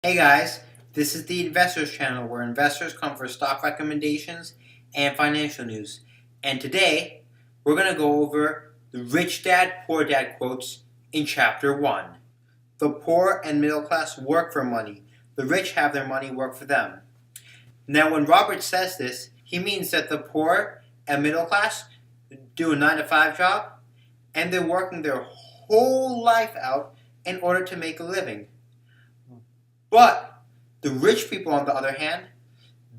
Hey guys, this is the Investors channel where investors come for stock recommendations and financial news. And today, we're going to go over the Rich Dad, Poor Dad quotes in Chapter 1. The poor and middle class work for money. The rich have their money work for them. Now, when Robert says this, he means that the poor and middle class do a 9 to 5 job and they're working their whole life out in order to make a living. But the rich people, on the other hand,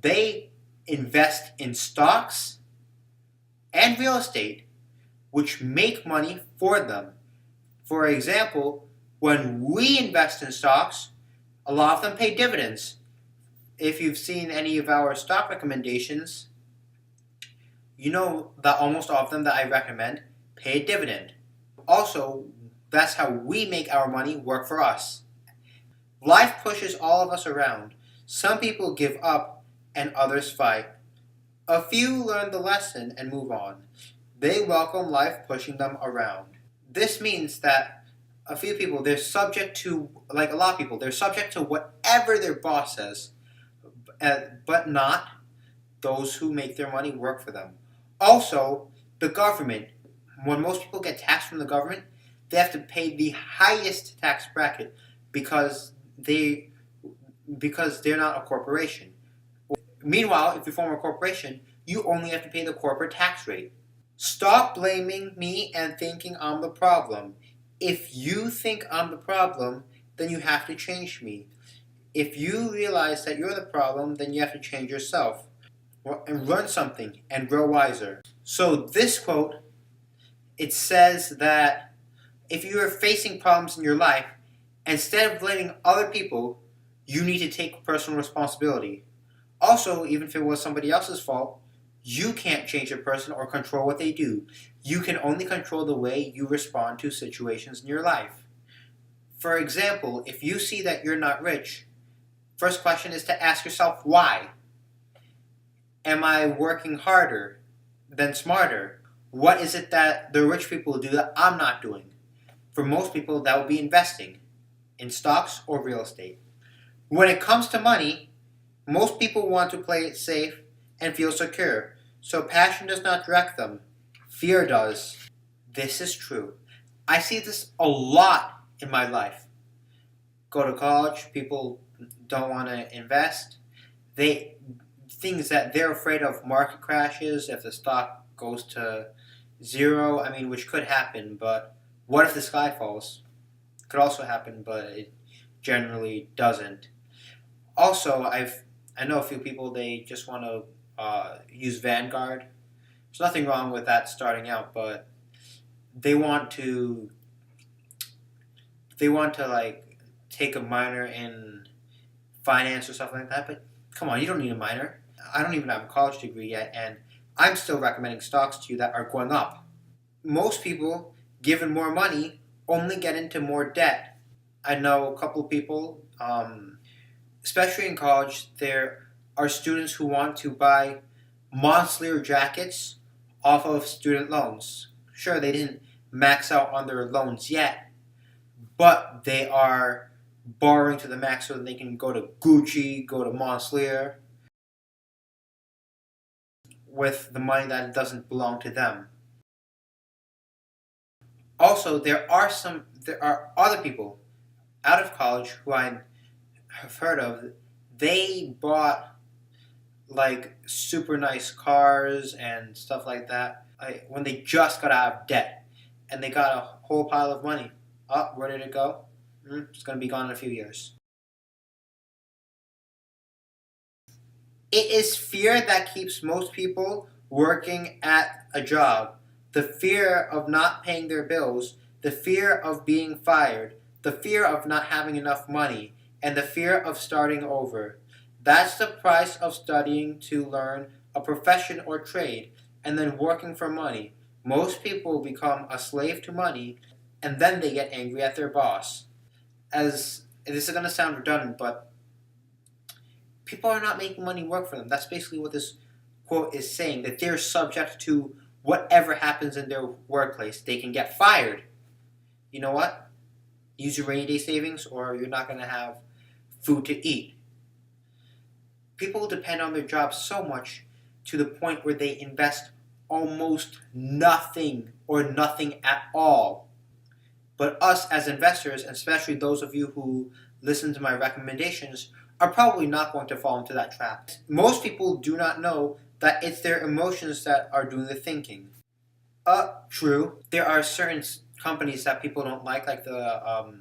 they invest in stocks and real estate, which make money for them. For example, when we invest in stocks, a lot of them pay dividends. If you've seen any of our stock recommendations, you know that almost all of them that I recommend pay a dividend. Also, that's how we make our money work for us. Life pushes all of us around. Some people give up and others fight. A few learn the lesson and move on. They welcome life pushing them around. This means that a few people, they're subject to, like a lot of people, they're subject to whatever their boss says, but not those who make their money work for them. Also, the government, when most people get taxed from the government, they have to pay the highest tax bracket because they're not a corporation. Meanwhile, if you form a corporation, you only have to pay the corporate tax rate. Stop blaming me and thinking I'm the problem. If you think I'm the problem, then you have to change me. If you realize that you're the problem, then you have to change yourself and learn something and grow wiser. So this quote, it says that if you are facing problems in your life, instead of blaming other people, you need to take personal responsibility. Also, even if it was somebody else's fault, you can't change a person or control what they do. You can only control the way you respond to situations in your life. For example, if you see that you're not rich, first question is to ask yourself why. Am I working harder than smarter? What is it that the rich people do that I'm not doing? For most people, that would be investing in stocks or real estate. When it comes to money, most people want to play it safe and feel secure, so passion does not direct them. Fear does. This is true. I see this a lot in my life. Go to college, people don't want to invest. Things that they're afraid of market crashes, if the stock goes to zero, which could happen, but what if the sky falls? Could also happen, but it generally doesn't. Also, I know a few people, they just want to use Vanguard. There's nothing wrong with that starting out, but they want to like take a minor in finance or something like that. But come on, you don't need a minor. I don't even have a college degree yet, and I'm still recommending stocks to you that are going up. Most people, given more money, only get into more debt. I know a couple of people, especially in college, there are students who want to buy monster jackets off of student loans. Sure, they didn't max out on their loans yet, but they are borrowing to the max so that they can go to Gucci, go to Moncler with the money that doesn't belong to them. Also, there are other people out of college who I have heard of. They bought like super nice cars and stuff like that when they just got out of debt, and they got a whole pile of money. Oh, where did it go? It's going to be gone in a few years. It is fear that keeps most people working at a job. The fear of not paying their bills, the fear of being fired, the fear of not having enough money, and the fear of starting over. That's the price of studying to learn a profession or trade and then working for money. Most people become a slave to money and then they get angry at their boss. As this is going to sound redundant, but people are not making money work for them. That's basically what this quote is saying, that they're subject to whatever happens in their workplace. They can get fired. You know what? Use your rainy day savings or you're not going to have food to eat. People depend on their jobs so much to the point where they invest almost nothing or nothing at all. But us as investors, especially those of you who listen to my recommendations, are probably not going to fall into that trap. Most people do not know that it's their emotions that are doing the thinking. True. There are certain companies that people don't like the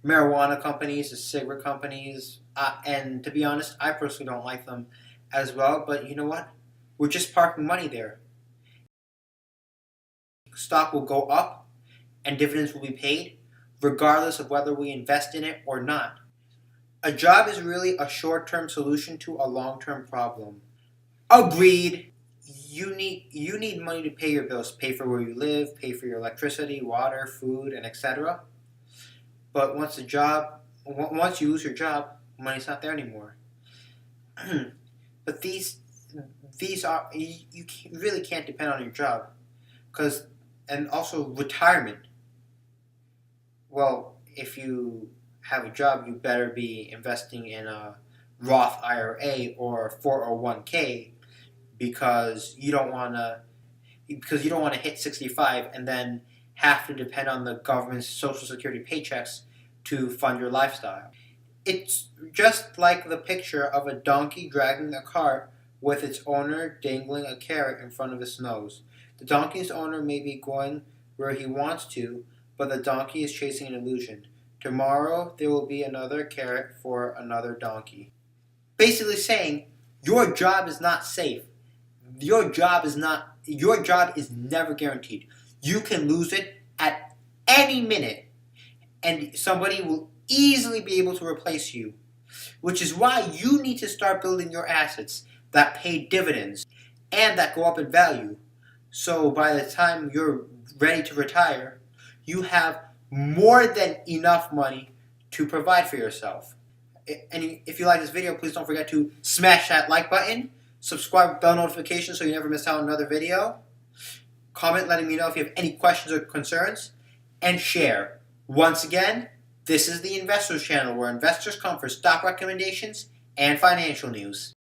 marijuana companies, the cigarette companies, and to be honest, I personally don't like them as well. But you know what? We're just parking money there. Stock will go up, and dividends will be paid, regardless of whether we invest in it or not. A job is really a short-term solution to a long-term problem. Agreed. You need money to pay your bills, pay for where you live, pay for your electricity, water, food, and etc. But once you lose your job, money's not there anymore. But these are you really can't depend on your job, and also retirement. Well, if you have a job, you better be investing in a Roth IRA or 401k because you don't want to hit 65 and then have to depend on the government's Social Security paychecks to fund your lifestyle. It's just like the picture of a donkey dragging a cart with its owner dangling a carrot in front of its nose. The donkey's owner may be going where he wants to, but the donkey is chasing an illusion. Tomorrow there will be another carrot for another donkey. Basically saying, your job is not safe. Your job is never guaranteed. You can lose it at any minute, and somebody will easily be able to replace you. Which is why you need to start building your assets that pay dividends and that go up in value. So by the time you're ready to retire, you have more than enough money to provide for yourself. And if you like this video, please don't forget to smash that like button, subscribe with bell notifications so you never miss out on another video, comment letting me know if you have any questions or concerns, and share. Once again, this is the Investors Channel where investors come for stock recommendations and financial news.